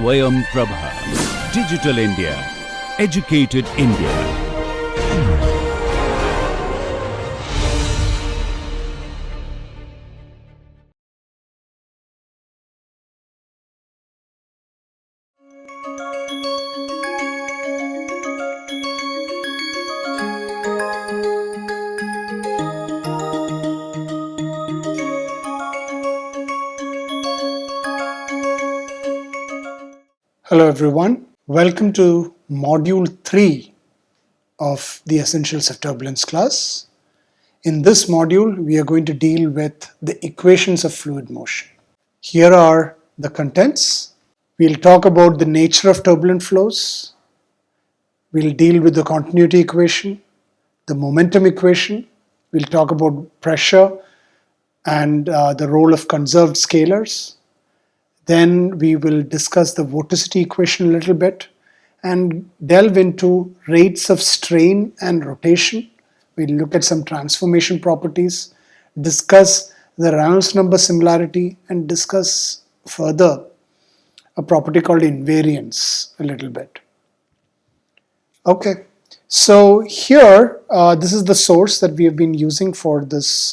SwayamPrabha. Digital India. Educated India. Hello everyone, welcome to Module 3 of the Essentials of Turbulence class. In this module, we are going to deal with the equations of fluid motion. Here are the contents. We'll talk about the nature of turbulent flows. We'll deal with the continuity equation, the momentum equation. We'll talk about pressure and the role of conserved scalars. Then we will discuss the vorticity equation a little bit and delve into rates of strain and rotation. We'll look at some transformation properties, discuss the Reynolds number similarity, and discuss further a property called invariance a little bit. Okay, so here this is the source that we have been using for this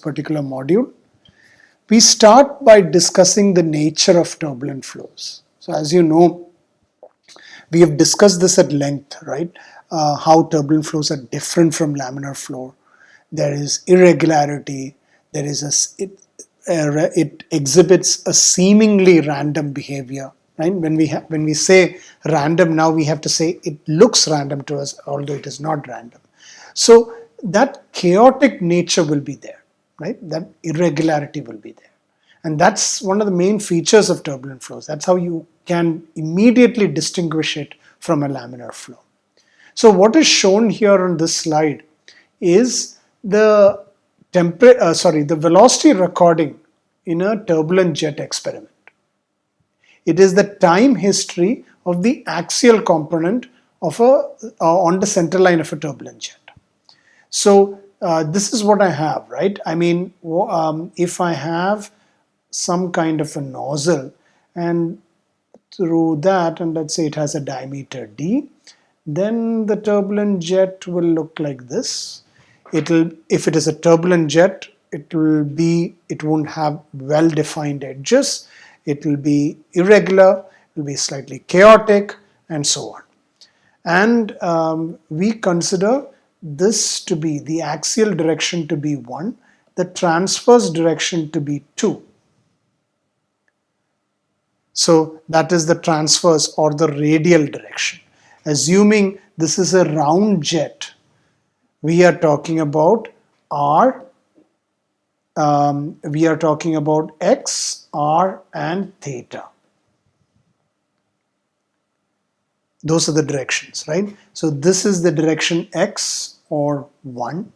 particular module. We start by discussing the nature of turbulent flows. So as you know, we have discussed this at length, right? How turbulent flows are different from laminar flow. There is irregularity. There is it exhibits a seemingly random behavior, right? When we say random, now we have to say it looks random to us, although it is not random. So that chaotic nature will be there. Right? That irregularity will be there. And that's one of the main features of turbulent flows. That's how you can immediately distinguish it from a laminar flow. So what is shown here on this slide is the velocity recording in a turbulent jet experiment. It is the time history of the axial component of on the center line of a turbulent jet. So this is what I have, right? I mean, if I have some kind of a nozzle and through that, and let's say it has a diameter d, then the turbulent jet will look like this. If it is a turbulent jet, it won't have well-defined edges. It will be irregular, it will be slightly chaotic, and so on. And we consider this to be the axial direction to be 1, the transverse direction to be 2. So that is the transverse or the radial direction. Assuming this is a round jet, we are talking about x, r, and theta. Those are the directions, right? So this is the direction x or 1,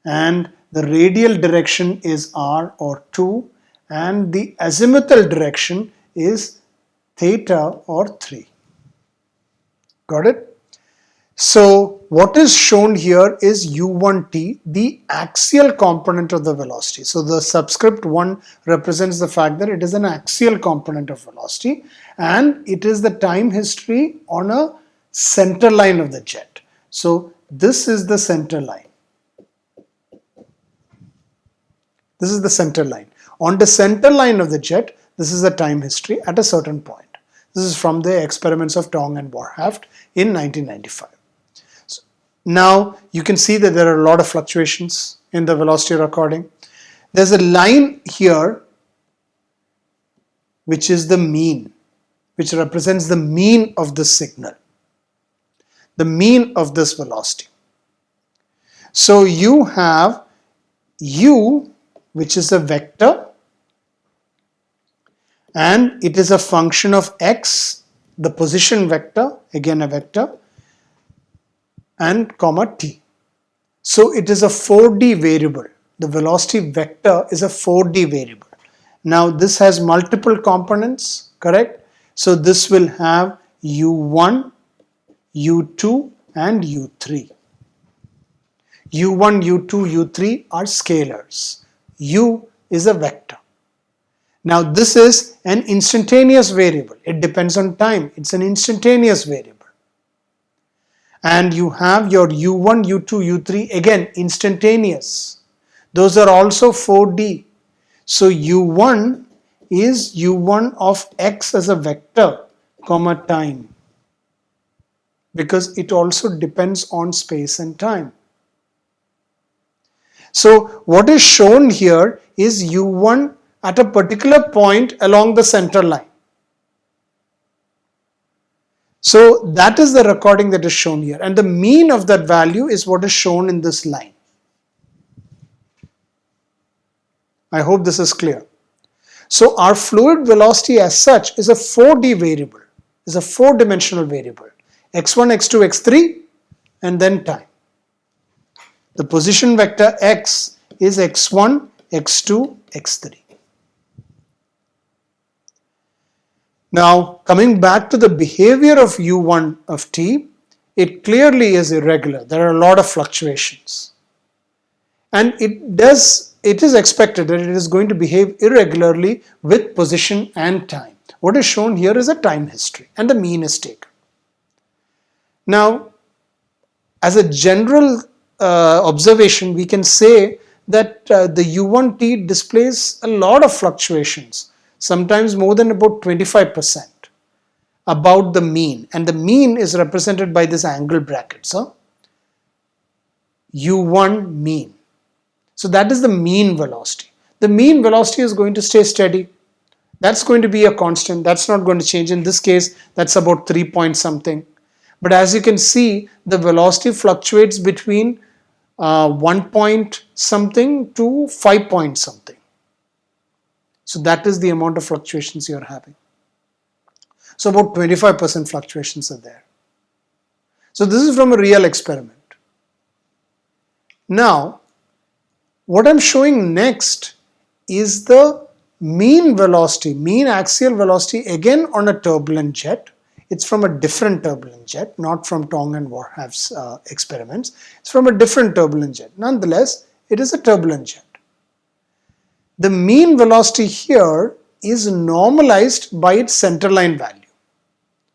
and the radial direction is r or 2, and the azimuthal direction is theta or 3. Got it? So what is shown here is u1t, the axial component of the velocity. So the subscript 1 represents the fact that it is an axial component of velocity, and it is the time history on a center line of the jet. So this is the center line. This is the center line. On the center line of the jet, this is the time history at a certain point. This is from the experiments of Tong and Warhaft in 1995. So now you can see that there are a lot of fluctuations in the velocity recording. There's a line here which is the mean, which represents the mean of the signal, the mean of this velocity. So you have u, which is a vector, and it is a function of x, the position vector, again a vector, and comma t. So it is a 4D variable. The velocity vector is a 4D variable. Now this has multiple components, correct? So this will have u1, u2, and u3. u1, u2, u3 are scalars. U is a vector. Now this is an instantaneous variable. It depends on time. It's an instantaneous variable. And you have your U1, U2, U3, again instantaneous. Those are also 4D. So U1 is U1 of X as a vector, comma time. Because it also depends on space and time. So what is shown here is U1 at a particular point along the center line. So that is the recording that is shown here, and the mean of that value is what is shown in this line. I hope this is clear. So our fluid velocity as such is a 4D variable, is a 4-dimensional variable, x1, x2, x3, and then time. The position vector x is x1, x2, x3. Now, coming back to the behavior of U1 of t, it clearly is irregular. There are a lot of fluctuations. And it is expected that it is going to behave irregularly with position and time. What is shown here is a time history, and the mean is taken. Now, as a general observation, we can say that the U1t displays a lot of fluctuations, sometimes more than about 25% about the mean, and the mean is represented by this angle bracket. So U1 mean. So that is the mean velocity. The mean velocity is going to stay steady. That's going to be a constant. That's not going to change. In this case, that's about 3 point something. But as you can see, the velocity fluctuates between 1 point something to 5 point something. So that is the amount of fluctuations you're having. So about 25% fluctuations are there. So this is from a real experiment. Now, what I'm showing next is the mean velocity, mean axial velocity, again on a turbulent jet. It's from a different turbulent jet, not from Tong and Warhav's experiments. It's from a different turbulent jet. Nonetheless, it is a turbulent jet. The mean velocity here is normalized by its centerline value.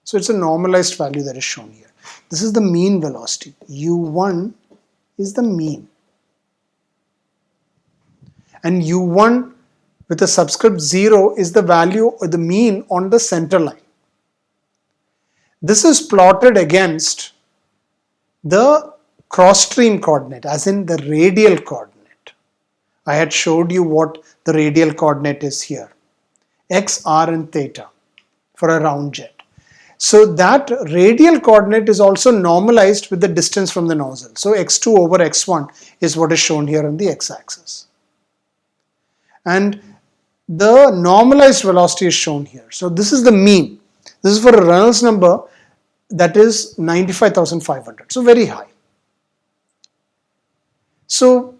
So it's a normalized value that is shown here. This is the mean velocity. U1 is the mean. And U1 with a subscript 0 is the value or the mean on the center line. This is plotted against the cross-stream coordinate, as in the radial coordinate. I had showed you what the radial coordinate is here. X, R, and theta for a round jet. So that radial coordinate is also normalized with the distance from the nozzle. So x2 over x1 is what is shown here on the x-axis. And the normalized velocity is shown here. So this is the mean. This is for a Reynolds number that is 95,500. So very high. So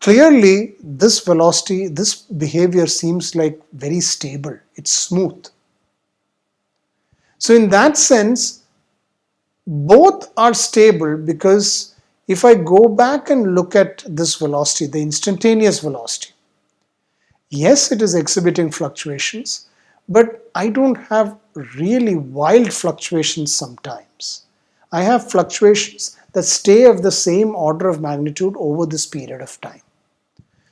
clearly this velocity, this behavior seems like very stable. It's smooth. So in that sense, both are stable, because if I go back and look at this velocity, the instantaneous velocity, yes, it is exhibiting fluctuations, but I don't have really wild fluctuations sometimes. I have fluctuations that stay of the same order of magnitude over this period of time.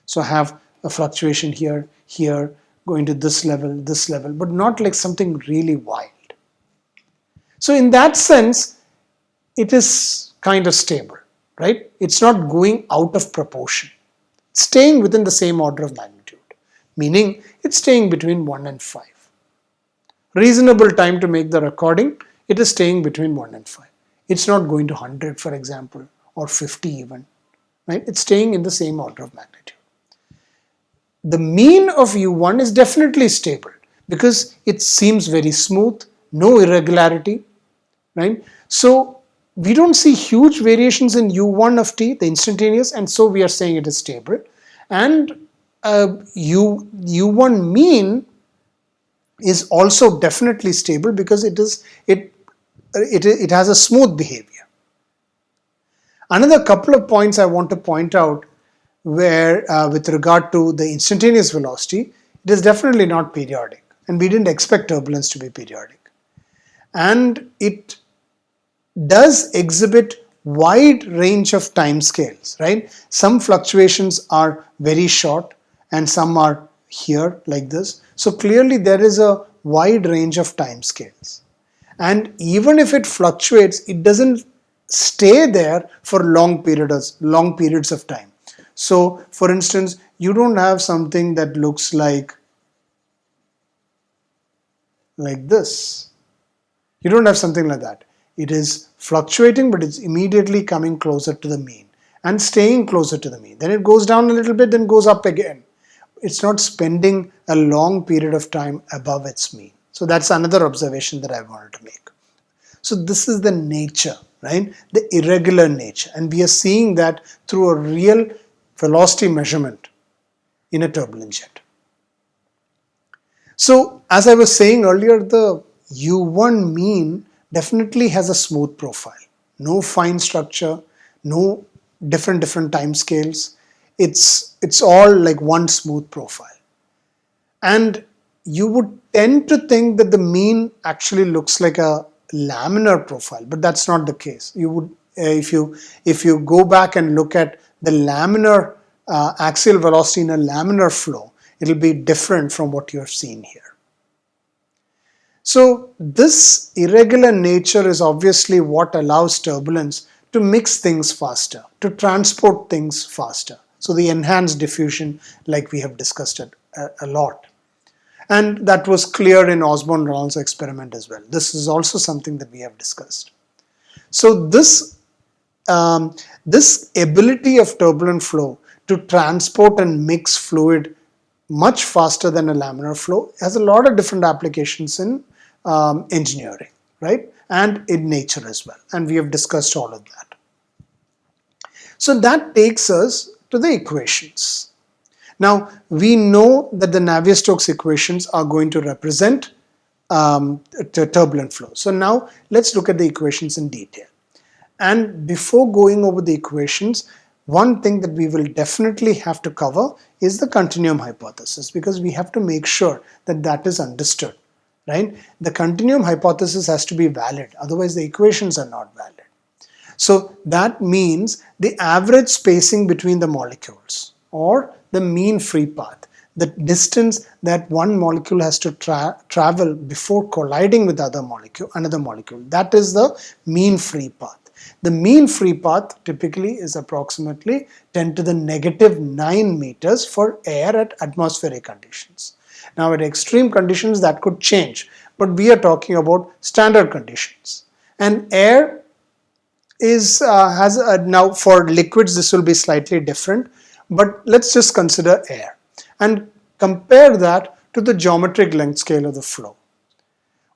So I have a fluctuation here, here, going to this level, but not like something really wild. So in that sense, it is kind of stable, right? It's not going out of proportion. It's staying within the same order of magnitude, meaning it's staying between 1 and 5. Reasonable time to make the recording, it is staying between 1 and 5. It's not going to 100, for example, or 50 even, right? It's staying in the same order of magnitude. The mean of U1 is definitely stable because it seems very smooth, no irregularity, right? So we don't see huge variations in U1 of t, the instantaneous, and so we are saying it is stable. And U1 mean is also definitely stable because it has a smooth behavior. Another couple of points I want to point out where with regard to the instantaneous velocity It is definitely not periodic, and we didn't expect turbulence to be periodic. And it does exhibit wide range of time scales, right? Some fluctuations are very short and some are here like this. So clearly there is a wide range of time scales. And even if it fluctuates, it doesn't stay there for long periods of time. So for instance, you don't have something that looks like this. You don't have something like that. It is fluctuating, but it's immediately coming closer to the mean and staying closer to the mean. Then it goes down a little bit, then goes up again. It's not spending a long period of time above its mean. So that's another observation that I wanted to make. So this is the nature, right? The irregular nature. And we are seeing that through a real velocity measurement in a turbulent jet. So as I was saying earlier, the U1 mean definitely has a smooth profile. No fine structure, no different time scales. It's all like one smooth profile. And you would tend to think that the mean actually looks like a laminar profile, but that's not the case. You would, if you go back and look at the laminar axial velocity in a laminar flow, it'll be different from what you're seeing here. So this irregular nature is obviously what allows turbulence to mix things faster, to transport things faster. So the enhanced diffusion, like we have discussed it a lot. And that was clear in Osborne-Rolls experiment as well. This is also something that we have discussed. So this ability of turbulent flow to transport and mix fluid much faster than a laminar flow has a lot of different applications in engineering, right? And in nature as well. And we have discussed all of that. So that takes us to the equations. Now, we know that the Navier-Stokes equations are going to represent turbulent flow. So now let's look at the equations in detail. And before going over the equations, one thing that we will definitely have to cover is the continuum hypothesis, because we have to make sure that that is understood, right? The continuum hypothesis has to be valid, otherwise the equations are not valid. So that means the average spacing between the molecules, or the mean free path, the distance that one molecule has to travel before colliding with another molecule, that is the mean free path. The mean free path typically is approximately 10 to the negative 9 meters for air at atmospheric conditions. Now at extreme conditions that could change, but we are talking about standard conditions. And air is now for liquids this will be slightly different, but let's just consider air and compare that to the geometric length scale of the flow.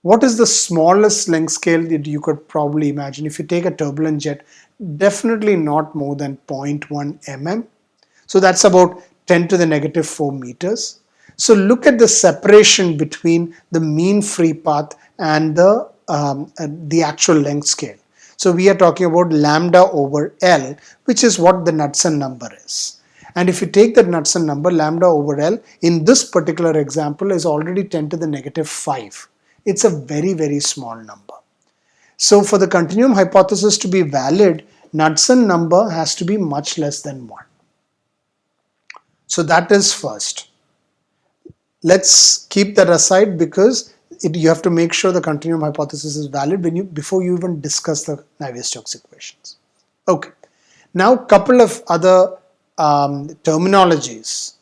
What is the smallest length scale that you could probably imagine? If you take a turbulent jet, definitely not more than 0.1 mm. So that's about 10 to the negative 4 meters. So look at the separation between the mean free path and the actual length scale. So we are talking about lambda over L, which is what the Knudsen number is. And if you take that Knudsen number, lambda over L, in this particular example is already 10 to the negative 5. It's a very, very small number. So for the continuum hypothesis to be valid, Knudsen number has to be much less than 1. So that is first. Let's keep that aside because you have to make sure the continuum hypothesis is valid before you even discuss the Navier-Stokes equations. Okay. Now couple of other terminologies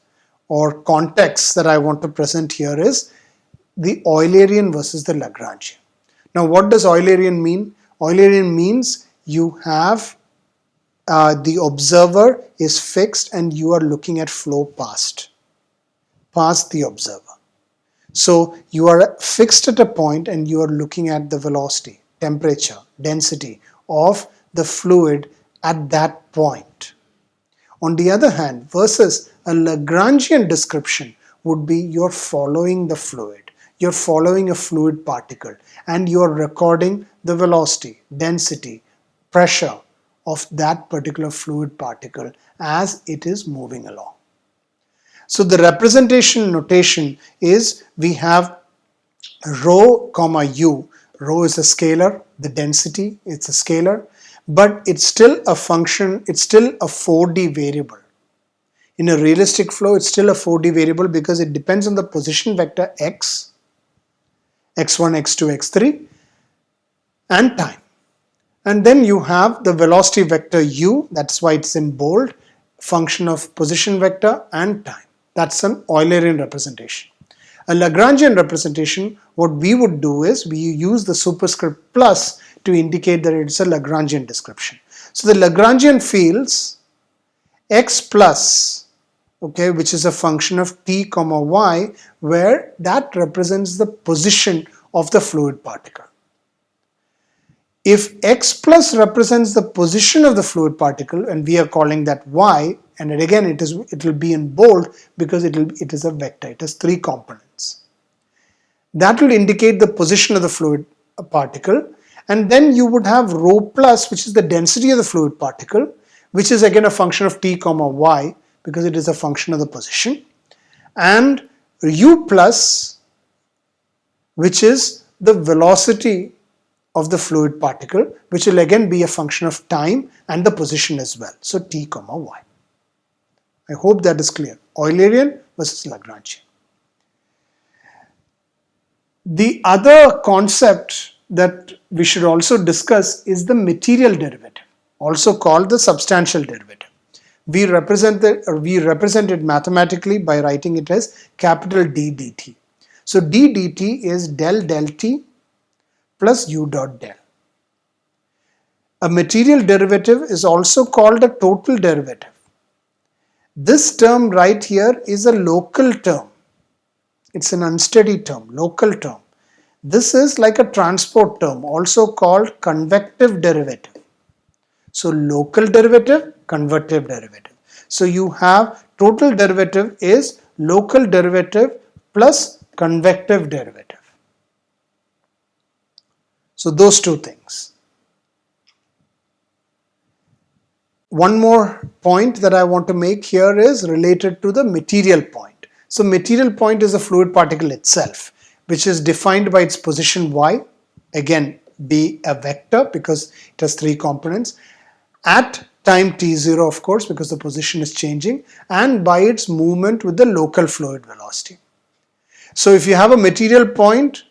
or contexts that I want to present here is the Eulerian versus the Lagrangian. Now what does Eulerian mean? Eulerian means you have the observer is fixed and you are looking at flow past the observer. So you are fixed at a point and you are looking at the velocity, temperature, density of the fluid at that point. On the other hand, versus a Lagrangian description would be you're following the fluid. You're following a fluid particle and you're recording the velocity, density, pressure of that particular fluid particle as it is moving along. So the representation notation is we have rho comma u. Rho is a scalar, the density, it's a scalar, but it's still a function, it's still a 4D variable. In a realistic flow, it's still a 4D variable because it depends on the position vector x, x1, x2, x3, and time. And then you have the velocity vector u, that's why it's in bold, function of position vector and time. That's an Eulerian representation. A Lagrangian representation, what we would do is we use the superscript plus to indicate that it's a Lagrangian description. So the Lagrangian fields x plus, okay, which is a function of t comma y, where that represents the position of the fluid particle. If x plus represents the position of the fluid particle, and we are calling that y, and again it will be in bold because it is a vector, it has 3 components. That will indicate the position of the fluid particle, and then you would have rho plus, which is the density of the fluid particle, which is again a function of t comma y because it is a function of the position, and u plus, which is the velocity of the fluid particle, which will again be a function of time and the position as well. So t comma y. I hope that is clear. Eulerian versus Lagrangian. The other concept that we should also discuss is the material derivative, also called the substantial derivative. We represent it mathematically by writing it as capital D dt. So d dt is del del t plus u dot del. A material derivative is also called a total derivative. This term right here is a local term. It's an unsteady term, local term. This is like a transport term, also called convective derivative. So local derivative, convective derivative. So you have total derivative is local derivative plus convective derivative. So those two things. One more point that I want to make here is related to the material point. So material point is a fluid particle itself, which is defined by its position y, again be a vector because it has 3 components, at time t0 of course because the position is changing, and by its movement with the local fluid velocity. So if you have a material point,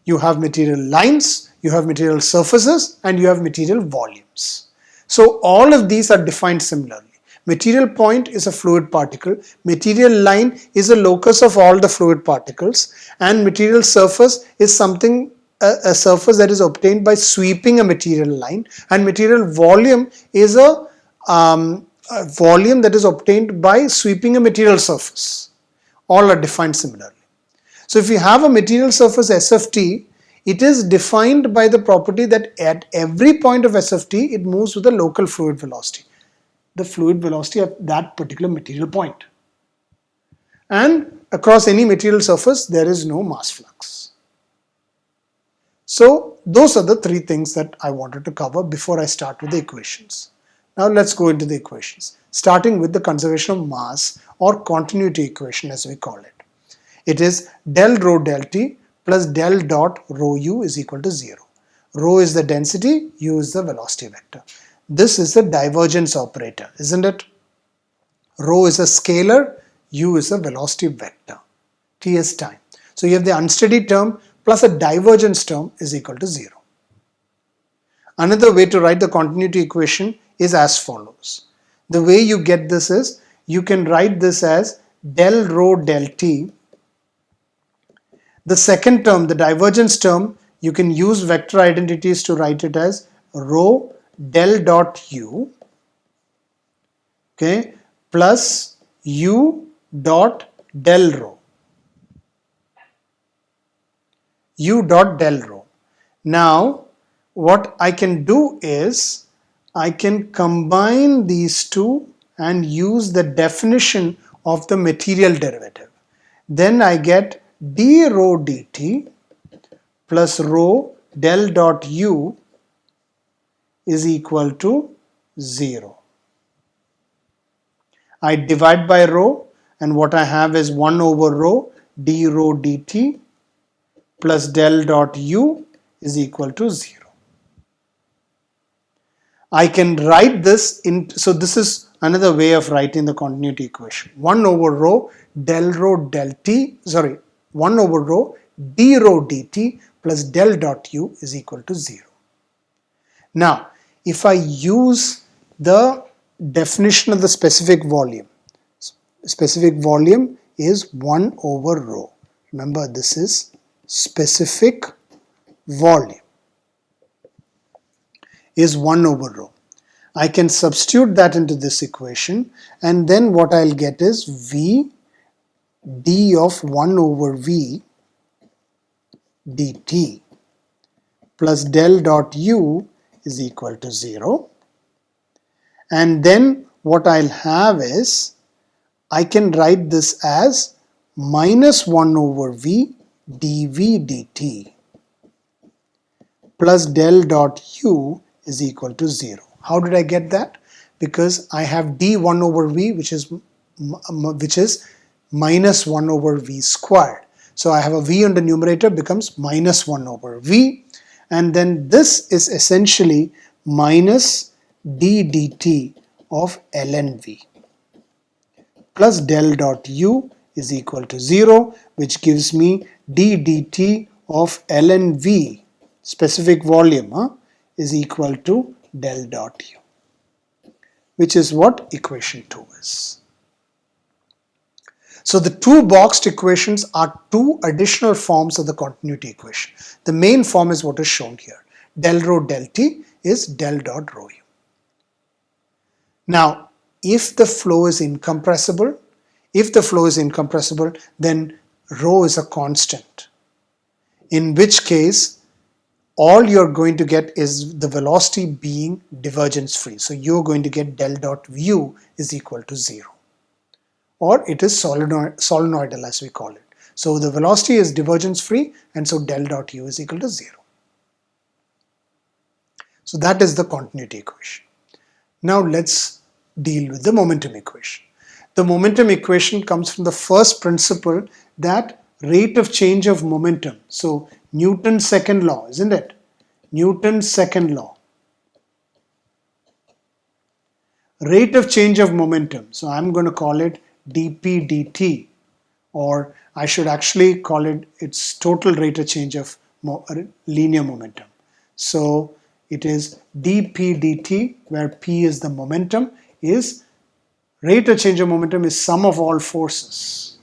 you have material lines, you have material surfaces, and you have material volumes. So all of these are defined similarly. Material point is a fluid particle, material line is a locus of all the fluid particles, and material surface is something, a surface that is obtained by sweeping a material line, and material volume is a volume that is obtained by sweeping a material surface. All are defined similarly. So if you have a material surface S of t, it is defined by the property that at every point of S of t, it moves with a local fluid velocity, the fluid velocity of that particular material point. And across any material surface, there is no mass flux. So those are the 3 things that I wanted to cover before I start with the equations. Now let's go into the equations, starting with the conservation of mass or continuity equation as we call it. It is del rho del t plus del dot rho u is equal to 0. Rho is the density, u is the velocity vector. This is the divergence operator, isn't it? Rho is a scalar, u is a velocity vector, t is time. So you have the unsteady term plus a divergence term is equal to 0. Another way to write the continuity equation is as follows. The way you get this is, you can write this as del rho del t. The second term, the divergence term, you can use vector identities to write it as rho del dot u, okay, plus u dot del rho, u dot del rho. Now what I can do is I can combine these two and use the definition of the material derivative. Then I get d rho dt plus rho del dot u is equal to 0. I divide by rho and what I have is 1 over rho d rho dt plus del dot u is equal to 0. I can write this in, so this is another way of writing the continuity equation. 1 over rho del t, 1 over rho d rho dt plus del dot u is equal to 0. Now, if I use the definition of the specific volume is 1 over rho. Remember, this is specific volume is 1 over rho. I can substitute that into this equation, and then what I'll get is V d of 1 over V dt plus del dot u is equal to 0. And then what I'll have is, I can write this as minus 1 over V dV dt plus del dot u is equal to 0. How did I get that? Because I have d1 over v, which is minus 1 over v squared. So I have a v on the numerator becomes minus 1 over v, and then this is essentially minus d dt of ln v plus del dot u is equal to 0, which gives me d dt of ln v, specific volume, is equal to del dot u, which is what equation 2 is. So the two boxed equations are two additional forms of the continuity equation. The main form is what is shown here. Del rho del t is del dot rho u. Now, if the flow is incompressible, then rho is a constant, in which case all you're going to get is the velocity being divergence free. So you're going to get del dot u is equal to 0. Or it is solenoidal as we call it. So the velocity is divergence free, and so del dot u is equal to 0. So that is the continuity equation. Now let's deal with the momentum equation. The momentum equation comes from the first principle, that rate of change of momentum. So Newton's second law, isn't it? Newton's second law. Rate of change of momentum. So I'm going to call it dp dt, or I should actually call it its total rate of change of linear momentum. So it is dp dt, where p is the momentum, is rate of change of momentum is sum of all forces.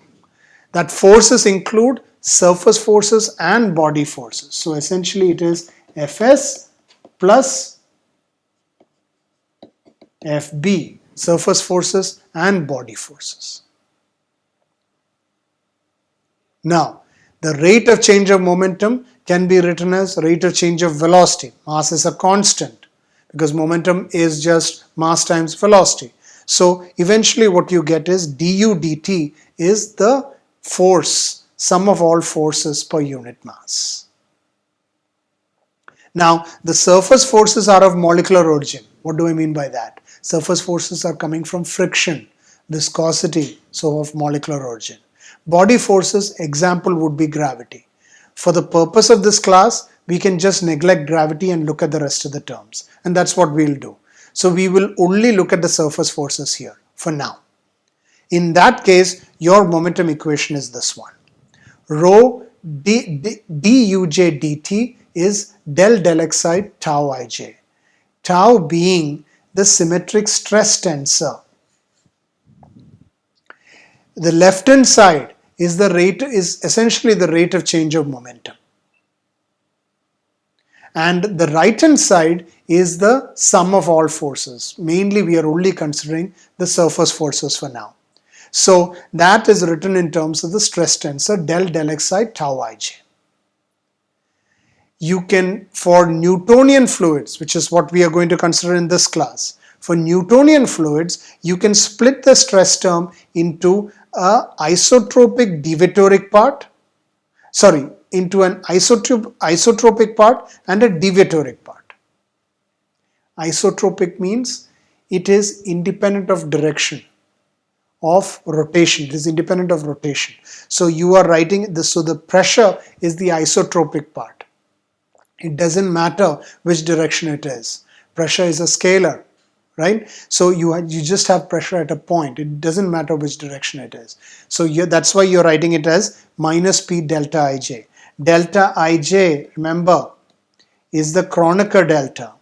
That forces include surface forces and body forces. So essentially it is Fs plus Fb, surface forces and body forces. Now, the rate of change of momentum can be written as rate of change of velocity. Mass is a constant because momentum is just mass times velocity. So eventually what you get is du dt is the force, sum of all forces per unit mass. Now, the surface forces are of molecular origin. What do I mean by that? Surface forces are coming from friction, viscosity, so of molecular origin. Body forces, example would be gravity. For the purpose of this class, we can just neglect gravity and look at the rest of the terms. And that's what we'll do. So we will only look at the surface forces here for now. In that case, your momentum equation is this one. Rho duj dt is del xi tau ij. Tau being the symmetric stress tensor. The left hand side is essentially the rate of change of momentum. And the right hand side is the sum of all forces. Mainly we are only considering the surface forces for now. So that is written in terms of the stress tensor del xi tau ij. You can, for Newtonian fluids, which is what we are going to consider in this class, for Newtonian fluids, you can split the stress term into an isotropic deviatoric part, into an isotropic part and a deviatoric part. Isotropic means it is independent of direction. of rotation. It is independent of rotation. So you are writing this, so the pressure is the isotropic part. It doesn't matter which direction it is. Pressure is a scalar, right? So you just have pressure at a point. It doesn't matter which direction it is. So that's why you're writing it as minus P delta Ij. Delta Ij, remember, is the Kronecker delta.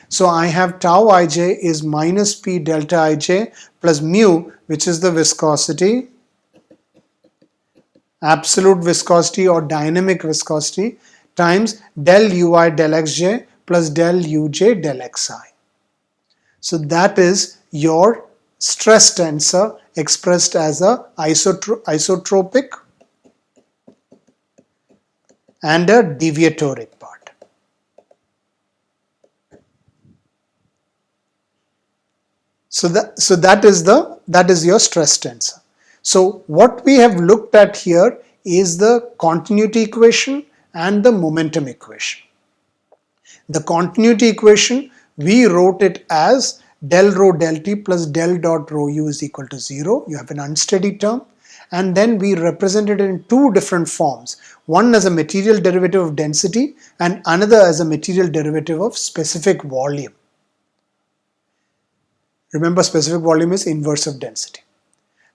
So I have tau Ij is minus P delta Ij plus mu, which is the viscosity, absolute viscosity or dynamic viscosity, times del Ui del Xj plus del Uj del Xi. So that is your stress tensor expressed as a isotropic and a deviatoric part. So that is your stress tensor. So what we have looked at here is the continuity equation and the momentum equation. The continuity equation, we wrote it as del rho del t plus del dot rho u is equal to 0. You have an unsteady term, and then we represented it in two different forms. One as a material derivative of density and another as a material derivative of specific volume. Remember, specific volume is inverse of density.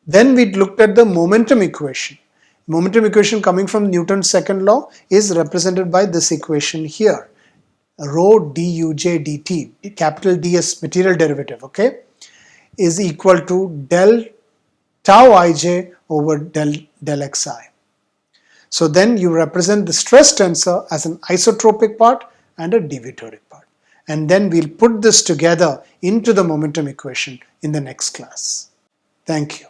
Then we looked at the momentum equation. Momentum equation coming from Newton's second law is represented by this equation here. Rho duj dt, capital D is material derivative, okay, is equal to del tau ij over del xi. So then you represent the stress tensor as an isotropic part and a deviatoric part. And then we'll put this together into the momentum equation in the next class. Thank you.